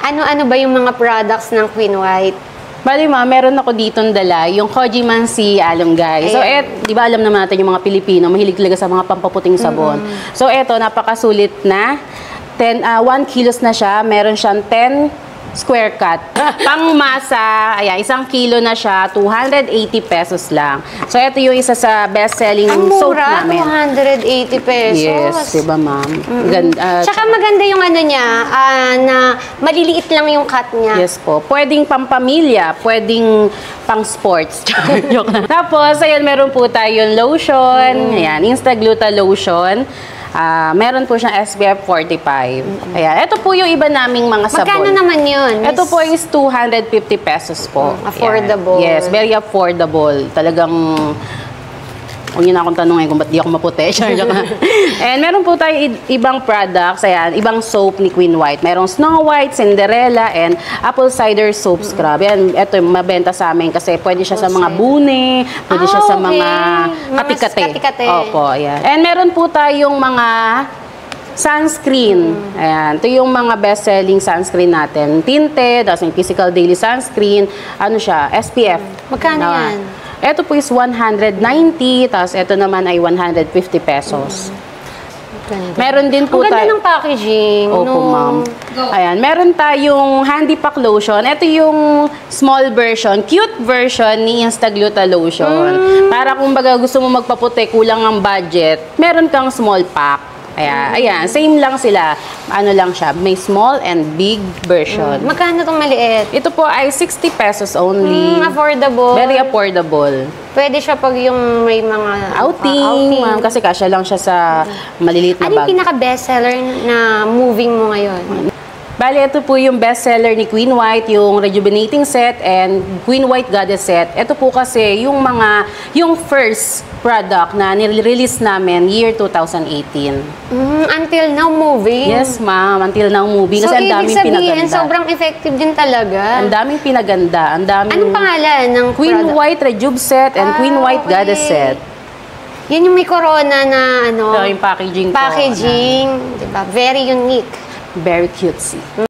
Ano-ano ba yung mga products ng Queen White? Bali ma, meron ako ditong dala, yung Kojimansi Alum guys. So, di ba alam naman natin yung mga Pilipino, mahilig talaga sa mga pampaputing sabon. So, eto, napakasulit na. 1 kilos na siya. Meron siyang 10 square cut. Pang masa, ayan, 1 kilo na siya, 280 pesos lang. So, ito yung isa sa best-selling soap namin. Ang mura, 280 pesos. Yes, diba ma'am? Tsaka maganda yung ano niya, na maliliit lang yung cut niya. Yes po. Pwedeng pampamilya, pwedeng pang sports. Tapos, ayan, meron po tayong lotion. Ayan, Instagluta lotion. Meron po siyang SPF 45. Ayan. Ito po yung iba naming mga sabon. Magkano naman yun? Ito po is 250 pesos po. Affordable. Ayan. Yes, very affordable. Talagang, huwag niyo na akong tanongin kung ba't di ako maputi. And meron po tayo ibang products. Ayan, ibang soap ni Queen White. Merong Snow White, Cinderella, and Apple Cider Soap Scrub. Yan, ito yung mabenta sa amin kasi pwede siya sa mga bune, pwede siya sa mga kati-kati. Opo, ayan. And meron po tayong mga sunscreen. Ayan. Ito yung mga best-selling sunscreen natin. Tinted, tapos yung physical daily sunscreen. Ano siya? SPF. Magkano yan? Ito po is 190, tapos ito naman ay 150 pesos. Meron din po tayo. Ang ganda ng packaging. Opo, ma'am. Ayan, meron tayong handy pack lotion. Ito yung small version, cute version ni Instagluta lotion. Para kung baga gusto mo magpaputi, kulang ang budget, meron kang small pack. Ayan, same lang sila. Ano lang siya, may small and big version. Magkano itong maliit? Ito po ay 60 pesos only. Affordable. Very affordable. Pwede siya pag yung may mga outing. Kasi kasya lang siya sa maliliit na bag. Ano yung pinaka-bestseller na moving mo ngayon? Bali, ito po yung bestseller ni Queen White, yung Rejuvenating Set and Queen White Goddess Set. Ito po kasi yung first product na nirelease namin year 2018. Until now moving? Yes, ma'am. Until now moving. So, kasi ang daming pinaganda. Sobrang effective din talaga. Ang daming pinaganda. Anong pangalan ng Queen White Rejuve Set and Queen White Goddess Set. Yan yung may corona na ano. So, yung packaging. Packaging. Diba? Very unique. Very cutesy.